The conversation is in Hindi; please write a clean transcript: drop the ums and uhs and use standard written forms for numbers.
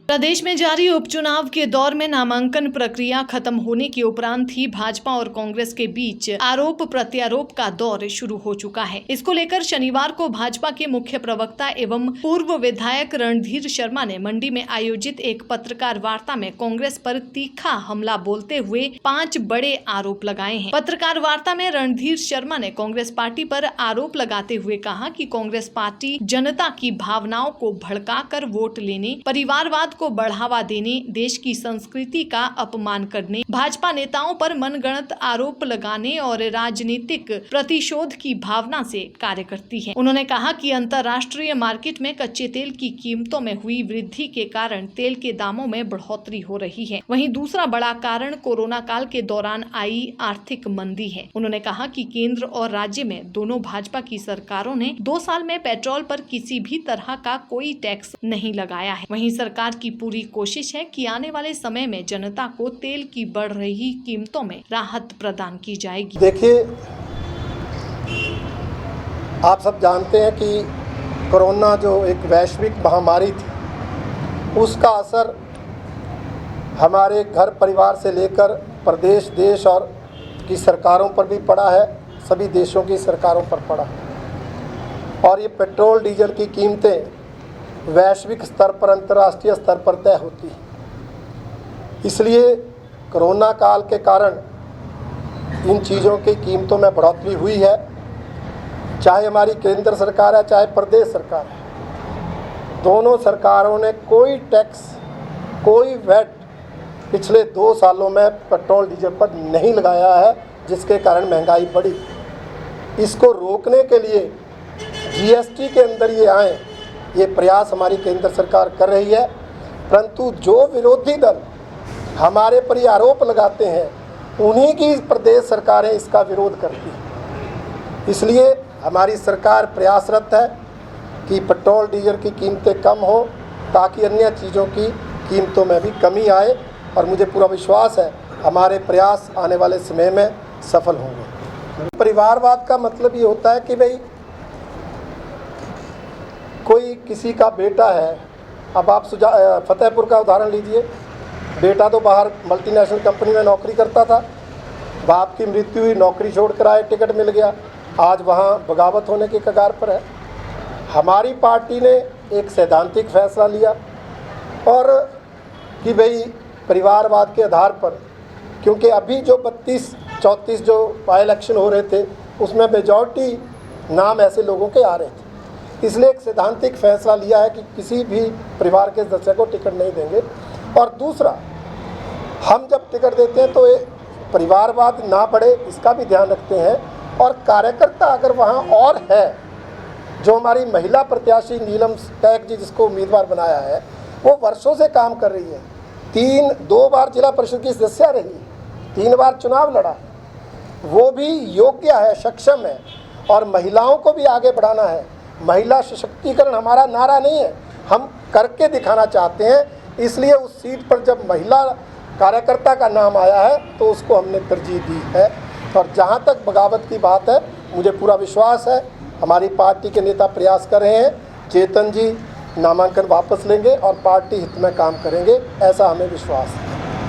प्रदेश में जारी उपचुनाव के दौर में नामांकन प्रक्रिया खत्म होने के उपरांत ही भाजपा और कांग्रेस के बीच आरोप प्रत्यारोप का दौर शुरू हो चुका है। इसको लेकर शनिवार को भाजपा के मुख्य प्रवक्ता एवं पूर्व विधायक रणधीर शर्मा ने मंडी में आयोजित एक पत्रकार वार्ता में कांग्रेस पर तीखा हमला बोलते हुए 5 बड़े आरोप लगाए हैं। पत्रकार वार्ता में रणधीर शर्मा ने कांग्रेस पार्टी पर आरोप लगाते हुए कहा कि कांग्रेस पार्टी जनता की भावनाओं को भड़काकर वोट लेने, परिवारवाद को बढ़ावा देने, देश की संस्कृति का अपमान करने, भाजपा नेताओं पर मनगढ़ंत आरोप लगाने और राजनीतिक प्रतिशोध की भावना से कार्य करती है। उन्होंने कहा कि अंतर्राष्ट्रीय मार्केट में कच्चे तेल की कीमतों में हुई वृद्धि के कारण तेल के दामों में बढ़ोतरी हो रही है। वहीं दूसरा बड़ा कारण कोरोना काल के दौरान आई आर्थिक मंदी है। उन्होंने कहा कि केंद्र और राज्य में दोनों भाजपा की सरकारों ने 2 साल में पेट्रोल पर किसी भी तरह का कोई टैक्स नहीं लगाया है। वहीं सरकार की पूरी कोशिश है कि आने वाले समय में जनता को तेल की बढ़ रही कीमतों में राहत प्रदान की जाएगी। देखिए, आप सब जानते हैं कि कोरोना जो एक वैश्विक महामारी थी, उसका असर हमारे घर परिवार से लेकर प्रदेश, देश और की सरकारों पर भी पड़ा है, सभी देशों की सरकारों पर पड़ा है। और ये पेट्रोल डीजल की कीमतें वैश्विक स्तर पर, अंतर्राष्ट्रीय स्तर पर तय होती है। इसलिए कोरोना काल के कारण इन चीज़ों की कीमतों में बढ़ोतरी हुई है। चाहे हमारी केंद्र सरकार है, चाहे प्रदेश सरकार है, दोनों सरकारों ने कोई टैक्स, कोई वैट पिछले 2 सालों में पेट्रोल डीजल पर नहीं लगाया है, जिसके कारण महंगाई बढ़ी। इसको रोकने के लिए जीएसटी के अंदर ये आए, ये प्रयास हमारी केंद्र सरकार कर रही है। परंतु जो विरोधी दल हमारे पर ये आरोप लगाते हैं, उन्हीं की प्रदेश सरकारें इसका विरोध करती हैं। इसलिए हमारी सरकार प्रयासरत है कि पेट्रोल डीजल की कीमतें कम हो, ताकि अन्य चीज़ों की कीमतों में भी कमी आए। और मुझे पूरा विश्वास है हमारे प्रयास आने वाले समय में सफल होंगे। परिवारवाद का मतलब ये होता है कि भाई कोई किसी का बेटा है, अब आप फतेहपुर का उदाहरण लीजिए, बेटा तो बाहर मल्टीनेशनल कंपनी में नौकरी करता था, बाप की मृत्यु हुई, नौकरी छोड़कर आए, टिकट मिल गया, आज वहाँ बगावत होने के कगार पर है। हमारी पार्टी ने एक सैद्धांतिक फैसला लिया और कि भाई परिवारवाद के आधार पर, क्योंकि अभी जो 32-34 जो बाई इलेक्शन हो रहे थे, उसमें मेजॉरिटी नाम ऐसे लोगों के आ रहे थे, इसलिए एक सैद्धांतिक फैसला लिया है कि किसी भी परिवार के सदस्य को टिकट नहीं देंगे। और दूसरा, हम जब टिकट देते हैं तो ये परिवारवाद ना बढ़े, इसका भी ध्यान रखते हैं। और कार्यकर्ता अगर वहाँ और है, जो हमारी महिला प्रत्याशी नीलम कैक जी जिसको उम्मीदवार बनाया है, वो वर्षों से काम कर रही है, 2 बार जिला परिषद की सदस्य रही, 3 बार चुनाव लड़ा, वो भी योग्य है, सक्षम है। और महिलाओं को भी आगे बढ़ाना है। महिला सशक्तिकरण हमारा नारा नहीं है, हम करके दिखाना चाहते हैं। इसलिए उस सीट पर जब महिला कार्यकर्ता का नाम आया है तो उसको हमने तरजीह दी है। और जहाँ तक बगावत की बात है, मुझे पूरा विश्वास है हमारी पार्टी के नेता प्रयास कर रहे हैं, चेतन जी नामांकन वापस लेंगे और पार्टी हित में काम करेंगे, ऐसा हमें विश्वास है।